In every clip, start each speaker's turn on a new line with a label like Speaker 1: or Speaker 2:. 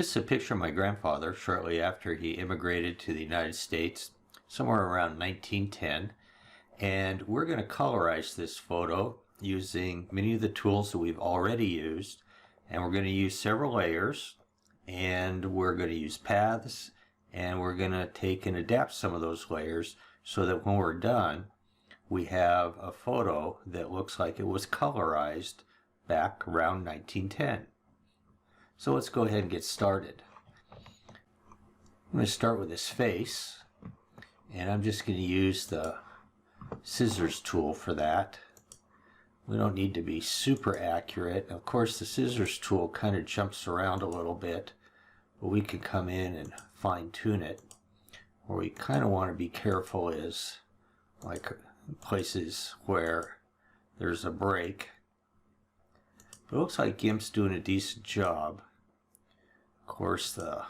Speaker 1: This is a picture of my grandfather shortly after he immigrated to the United States, somewhere around 1910. And we're going to colorize this photo using many of the tools that we've already used. And we're going to use several layers, and we're going to use paths, and we're going to take and adapt some of those layers so that when we're done, we have a photo that looks like it was colorized back around 1910. So let's go ahead and get started. I'm going to start with his face, and I'm just going to use the scissors tool for that. We don't need to be super accurate. Of course, the scissors tool kind of jumps around a little bit, but we can come in and fine-tune it. Where we kind of want to be careful is like places where there's a break. But it looks like GIMP's doing a decent job. Of course, the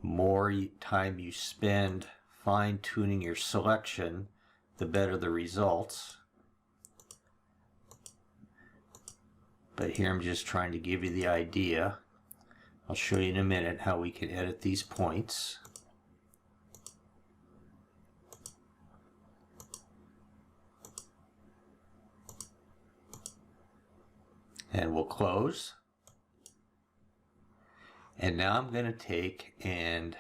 Speaker 1: more time you spend fine-tuning your selection, the better the results. But here I'm just trying to give you the idea. I'll show you in a minute how we can edit these points. And we'll close. And now I'm going to take and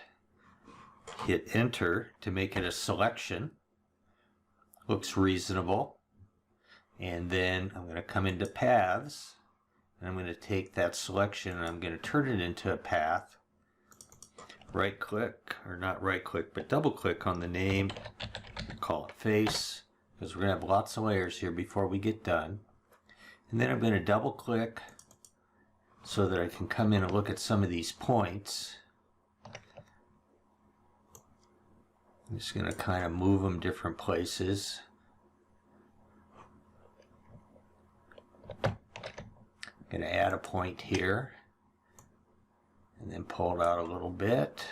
Speaker 1: hit enter to make it a selection. Looks reasonable. And then I'm going to come into paths, and I'm going to take that selection and I'm going to turn it into a path. Right click, or not right click, but double click on the name, call it face, because we're going to have lots of layers here before we get done. And then I'm going to double click so that I can come in and look at some of these points. I'm just going to kind of move them different places. I'm going to add a point here and then pull it out a little bit.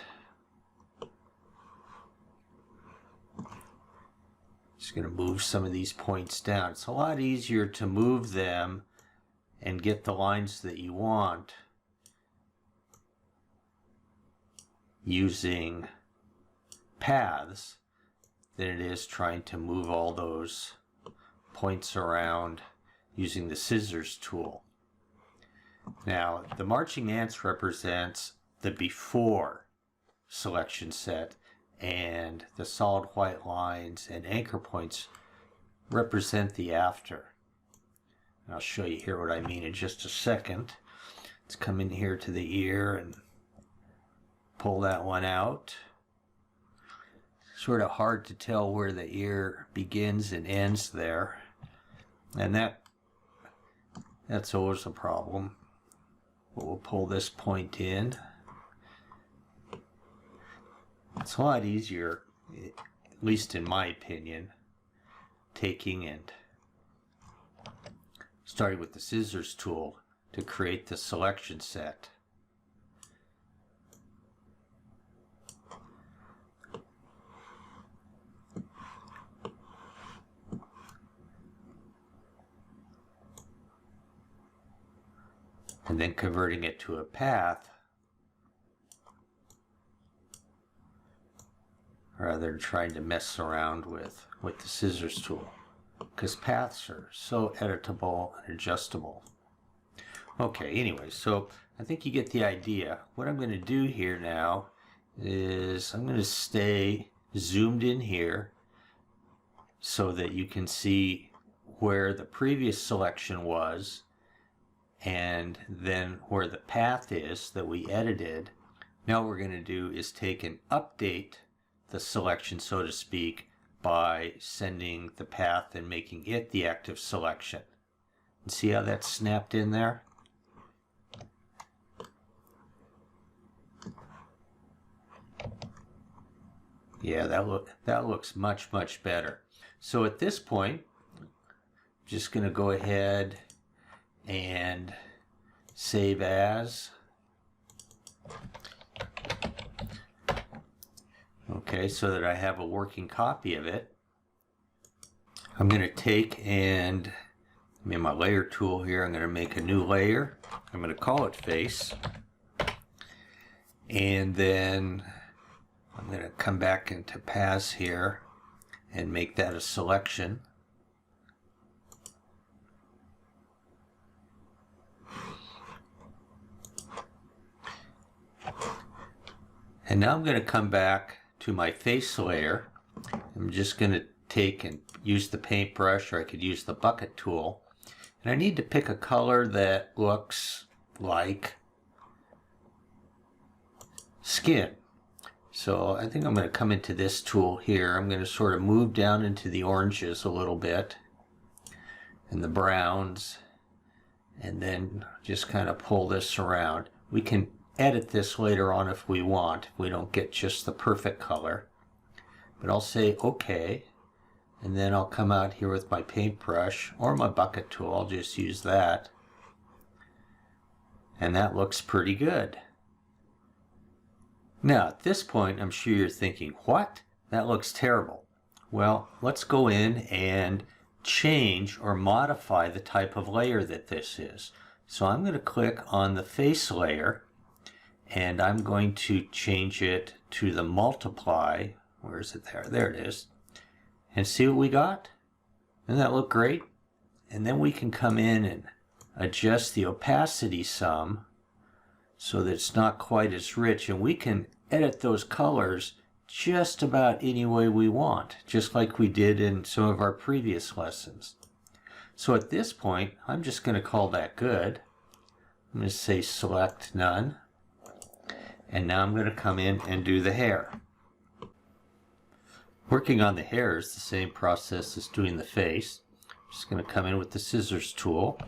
Speaker 1: Just going to move some of these points down. It's a lot easier to move them and get the lines that you want using paths than it is trying to move all those points around using the scissors tool. Now, the marching ants represents the before selection set, and the solid white lines and anchor points represent the after. And I'll show you here what I mean in just a second. Let's come in here to the ear and pull that one out. Sort of hard to tell where the ear begins and ends there, and that's always a problem. But we'll pull this point in. It's a lot easier, at least in my opinion, taking and starting with the scissors tool to create the selection set. And then converting it to a path rather than trying to mess around with the scissors tool, because paths are so editable and adjustable. Okay, anyway, so I think you get the idea. What I'm going to do here now is I'm going to stay zoomed in here so that you can see where the previous selection was and then where the path is that we edited. Now what we're going to do is take and update the selection, so to speak, by sending the path and making it the active selection. And see how that's snapped in there? Yeah, that looks much, much better. So at this point, I'm just going to go ahead and save as. Okay, so that I have a working copy of it. I'm going to take and I'm in my layer tool here. I'm going to make a new layer. I'm going to call it face. And then I'm going to come back into paths here and make that a selection. And now I'm going to come back to my face layer. I'm just going to take and use the paintbrush, or I could use the bucket tool. And I need to pick a color that looks like skin. So I think I'm going to come into this tool here. I'm going to sort of move down into the oranges a little bit and the browns, and then just kind of pull this around. We can edit this later on if we want, if we don't get just the perfect color. But I'll say OK, and then I'll come out here with my paintbrush or my bucket tool. I'll just use that. And that looks pretty good. Now at this point, I'm sure you're thinking, what? That looks terrible. Well, let's go in and change or modify the type of layer that this is. So I'm going to click on the face layer, and I'm going to change it to the multiply. Where is it there? There it is. And see what we got? Doesn't that look great? And then we can come in and adjust the opacity some so that it's not quite as rich, and we can edit those colors just about any way we want, just like we did in some of our previous lessons. So at this point, I'm just going to call that good. I'm going to say select none, and now I'm going to come in and do the hair. Working on the hair is the same process as doing the face. I'm just going to come in with the scissors tool.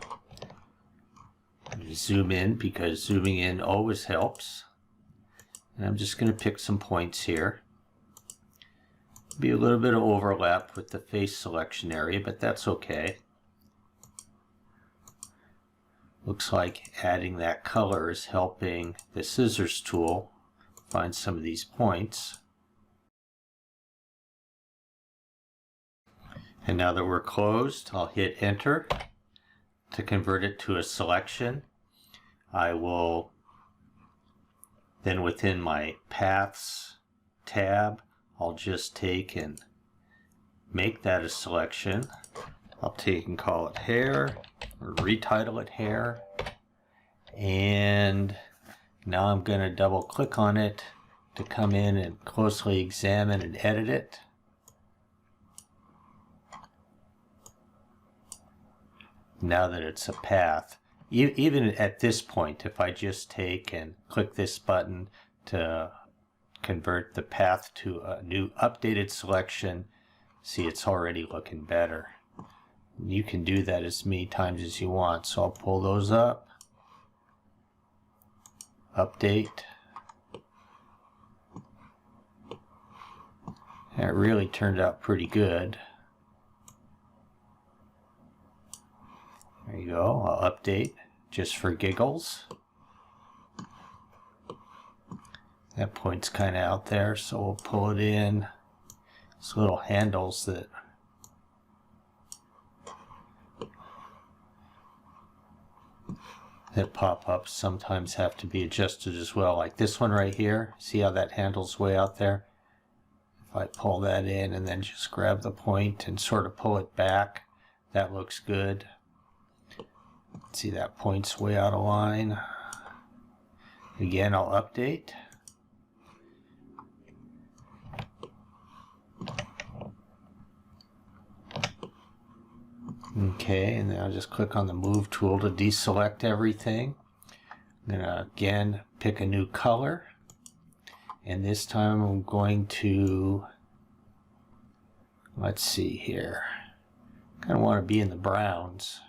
Speaker 1: Zoom in, because zooming in always helps. And I'm just going to pick some points here. Be a little bit of overlap with the face selection area, but that's okay. Looks like adding that color is helping the scissors tool find some of these points. And now that we're closed, I'll hit enter to convert it to a selection. I will then, within my paths tab, I'll just take and make that a selection. I'll take and call it hair, or retitle it hair. And now I'm going to double click on it to come in and closely examine and edit it. Now that it's a path, even at this point, if I just take and click this button to convert the path to a new updated selection, see, it's already looking better. You can do that as many times as you want. So I'll pull those up, update. And it really turned out pretty good. There you go. I'll update just for giggles. That point's kind of out there, so we'll pull it in. These little handles that pop up sometimes have to be adjusted as well. Like this one right here. See how that handle's way out there? If I pull that in and then just grab the point and sort of pull it back, that looks good. See, that point's way out of line. Again, I'll update. Okay, and then I'll just click on the move tool to deselect everything. I'm going to again pick a new color, and this time I'm going to, let's see here, kind of want to be in the browns.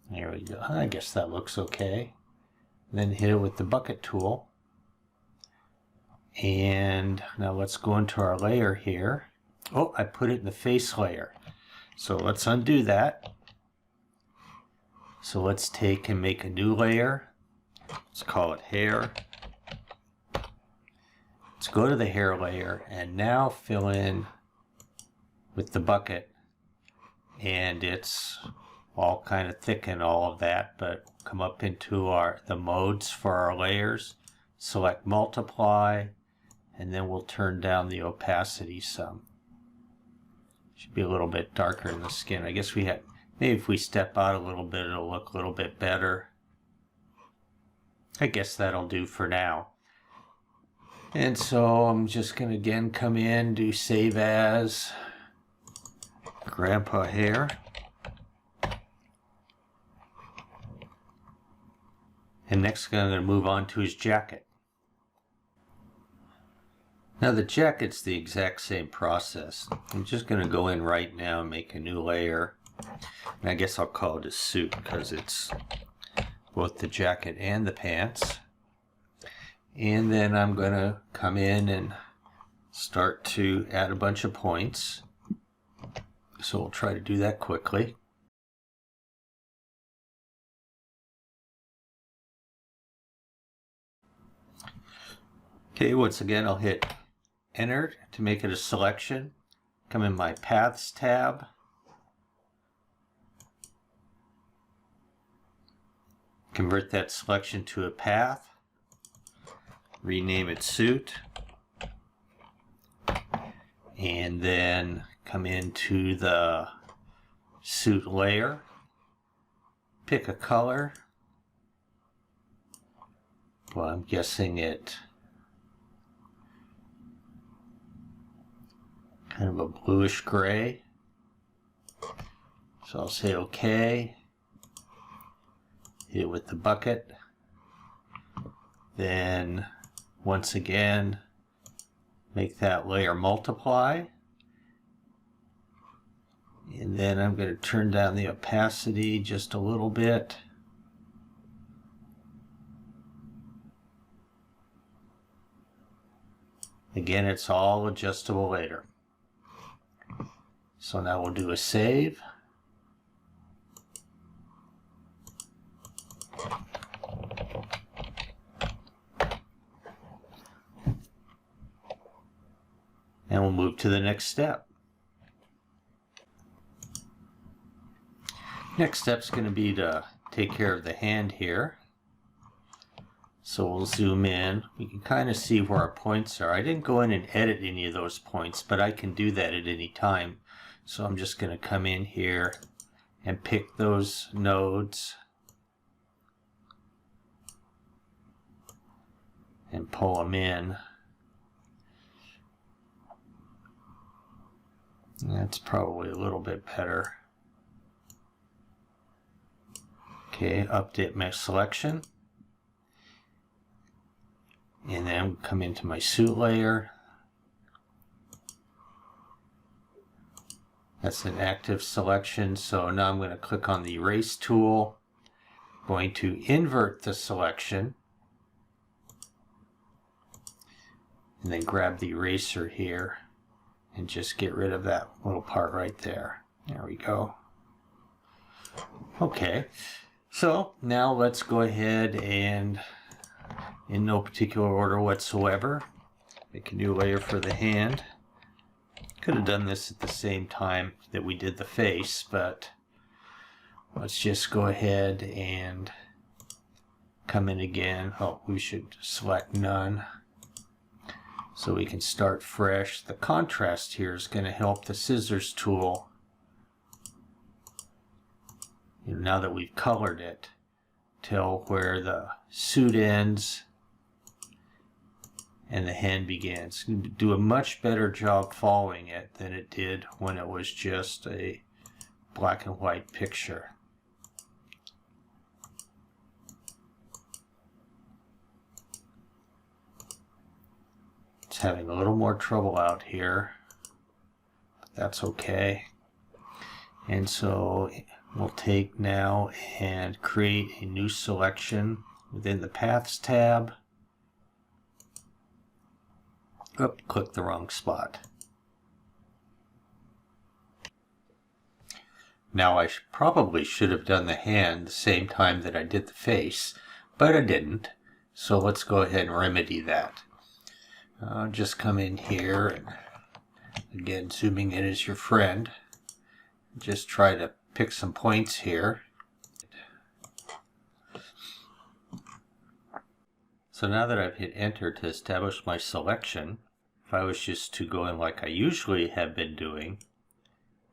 Speaker 1: There we go. I guess that looks okay. Then hit it with the bucket tool. And now let's go into our layer here. Oh, I put it in the face layer. So let's undo that. So let's take and make a new layer. Let's call it hair. Let's go to the hair layer and now fill in with the bucket. And it's all kind of thick and all of that, but come up into the modes for our layers. select multiply, and then we'll turn down the opacity some. Should be a little bit darker in the skin. I guess maybe if we step out a little bit, it'll look a little bit better. I guess that'll do for now. And so I'm just going to again come in, do save as Grandpa Hair. And next I'm going to move on to his jacket. Now the jacket's the exact same process. I'm just going to go in right now and make a new layer. And I guess I'll call it a suit because it's both the jacket and the pants. And then I'm going to come in and start to add a bunch of points. So we'll try to do that quickly. Okay, once again I'll hit Enter to make it a selection. Come in my Paths tab. Convert that selection to a path. Rename it Suit. And then come into the suit layer. Pick a color. Well, I'm guessing it kind of a bluish gray. So I'll say OK. Hit it with the bucket. Then once again make that layer multiply. And then I'm going to turn down the opacity just a little bit. Again, it's all adjustable later. So now we'll do a save. And we'll move to the next step. Next step's going to be to take care of the hand here. So we'll zoom in. We can kind of see where our points are. I didn't go in and edit any of those points, but I can do that at any time. So I'm just going to come in here and pick those nodes and pull them in. That's probably a little bit better. Okay, update my selection. And then come into my suit layer. That's an active selection, so now I'm going to click on the erase tool. I'm going to invert the selection. And then grab the eraser here and just get rid of that little part right there. There we go. Okay, so now let's go ahead and, in no particular order whatsoever, make a new layer for the hand. Could have done this at the same time that we did the face, but let's just go ahead and come in again. Oh, we should select none so we can start fresh. The contrast here is going to help the scissors tool, now that we've colored it, tell where the suit ends and the hand begins. Do a much better job following it than it did when it was just a black and white picture. It's having a little more trouble out here, but that's okay. And so we'll take now and create a new selection within the Paths tab. Oop, click the wrong spot. Now I probably should have done the hand the same time that I did the face, but I didn't. So let's go ahead and remedy that. I'll just come in here and again, zooming in as your friend. Just try to pick some points here. So now that I've hit enter to establish my selection, if I was just to go in like I usually have been doing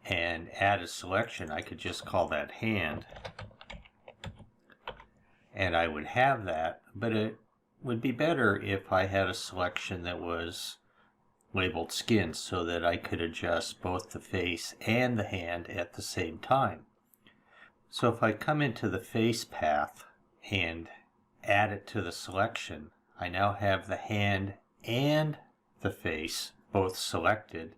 Speaker 1: and add a selection, I could just call that hand and I would have that, but it would be better if I had a selection that was labeled skin so that I could adjust both the face and the hand at the same time. So if I come into the face path and add it to the selection, I now have the hand and the face both selected.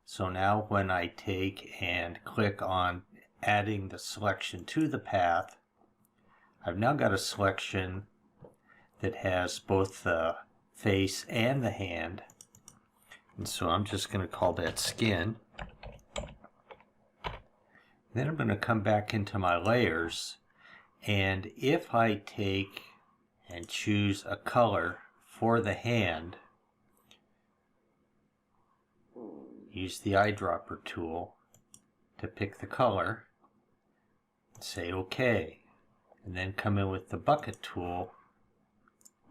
Speaker 1: So now when I take and click on adding the selection to the path, I've now got a selection that has both the face and the hand. And so I'm just going to call that skin. Then I'm going to come back into my layers, and if I take and choose a color for the hand, use the eyedropper tool to pick the color, say OK, and then come in with the bucket tool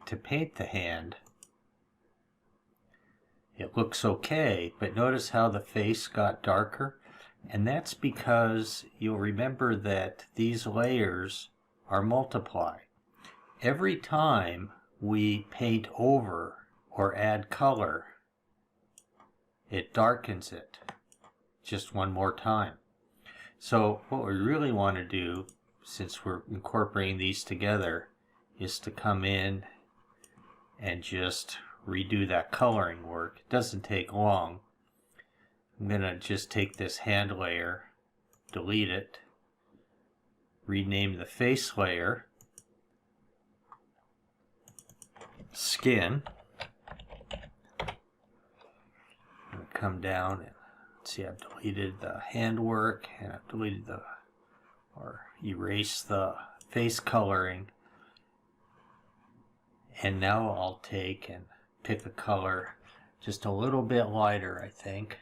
Speaker 1: to paint the hand. It looks okay, but notice how the face got darker? And that's because you'll remember that these layers are multiply. Every time we paint over or add color, it darkens it just one more time. So what we really want to do, since we're incorporating these together, is to come in and just redo that coloring work. It doesn't take long. I'm going to just take this hand layer, delete it, rename the face layer skin, and come down and see I've deleted the handwork and I've deleted or erased the face coloring. And now I'll take and pick a color just a little bit lighter, I think,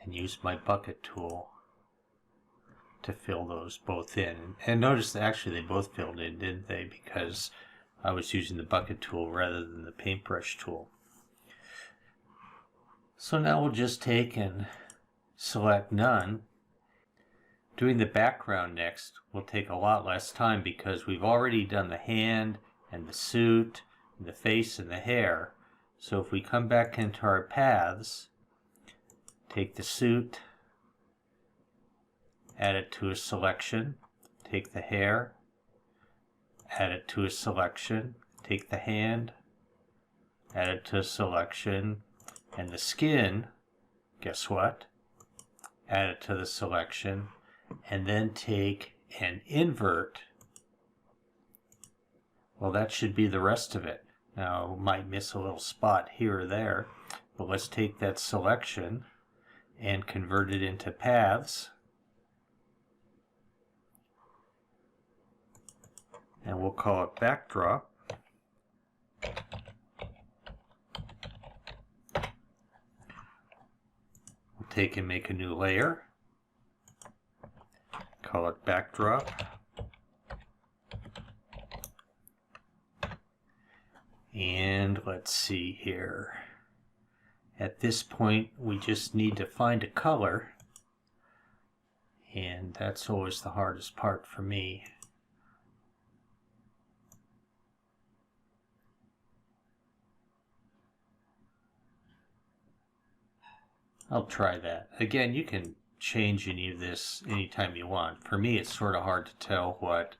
Speaker 1: and use my bucket tool to fill those both in. And notice that actually they both filled in, didn't they? Because I was using the bucket tool rather than the paintbrush tool. So now we'll just take and select none. Doing the background next will take a lot less time because we've already done the hand and the suit and the face and the hair. So if we come back into our paths, take the suit, add it to a selection, take the hair, add it to a selection, take the hand, add it to a selection, and the skin, guess what? Add it to the selection, and then take and invert. Well, that should be the rest of it. Now, might miss a little spot here or there, but let's take that selection and convert it into paths. And we'll call it backdrop. We'll take and make a new layer. Call it backdrop. And let's see here. At this point, we just need to find a color. And that's always the hardest part for me. I'll try that. Again, you can change any of this anytime you want. For me, it's sort of hard to tell what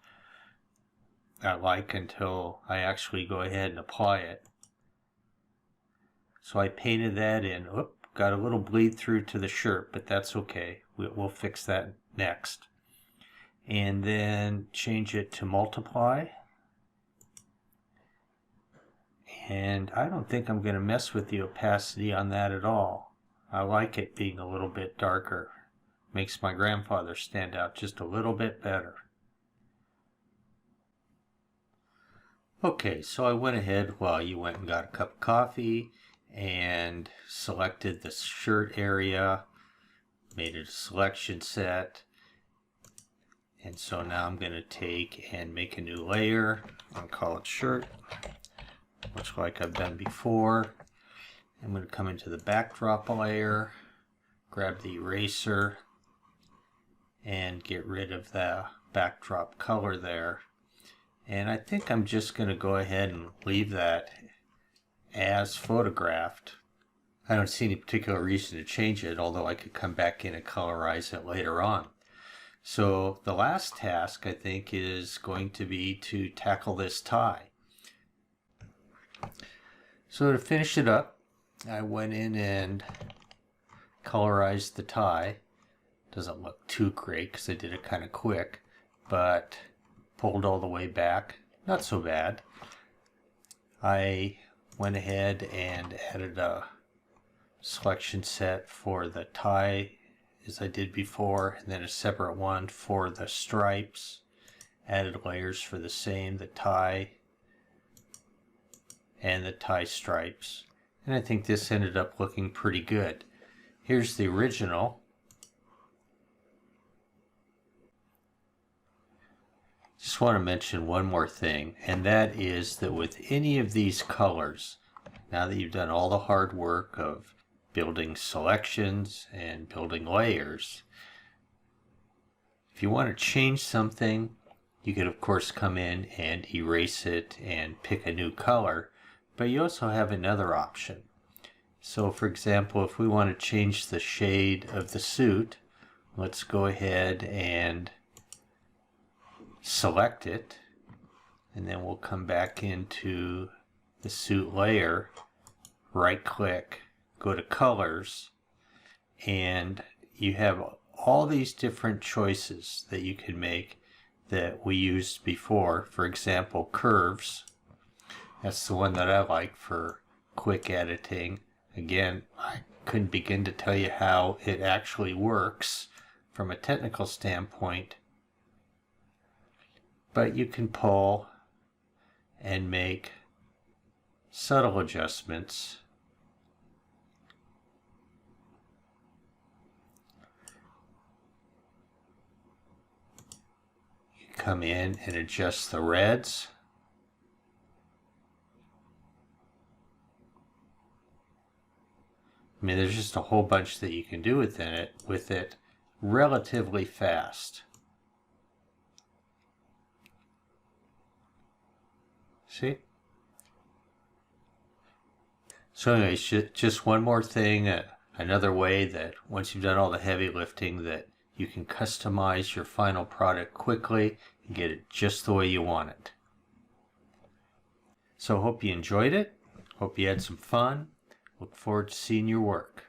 Speaker 1: I like until I actually go ahead and apply it. So I painted that in. Oop, got a little bleed through to the shirt, but that's okay. We'll fix that next. And then change it to multiply. And I don't think I'm going to mess with the opacity on that at all. I like it being a little bit darker. Makes my grandfather stand out just a little bit better. Okay, so I went ahead while you went and got a cup of coffee and selected the shirt area, made it a selection set, And so now I'm going to take and make a new layer on collared shirt, much like I've done before. I'm going to come into the backdrop layer, grab the eraser, and get rid of the backdrop color there. And I think I'm just going to go ahead and leave that as photographed. I don't see any particular reason to change it, although I could come back in and colorize it later on. So the last task, I think, is going to be to tackle this tie. So to finish it up, I went in and colorized the tie. Doesn't look too great because I did it kind of quick, but pulled all the way back. Not so bad. I went ahead and added a selection set for the tie as I did before, and then a separate one for the stripes. Added layers for the same, the tie and the tie stripes. And I think this ended up looking pretty good. Here's the original. Just want to mention one more thing, and that is that with any of these colors, now that you've done all the hard work of building selections and building layers, if you want to change something, you could of course come in and erase it and pick a new color, but you also have another option. So for example, if we want to change the shade of the suit, let's go ahead and select it, and then we'll come back into the suit layer, right click, go to colors, and you have all these different choices that you can make that we used before. For example, curves. That's the one that I like for quick editing. Again, I couldn't begin to tell you how it actually works from a technical standpoint, but you can pull and make subtle adjustments. You come in and adjust the reds. I mean, there's just a whole bunch that you can do with it relatively fast. See? So anyways, just one more thing, another way that once you've done all the heavy lifting, that you can customize your final product quickly and get it just the way you want it. So hope you enjoyed it. Hope you had some fun. Look forward to seeing your work.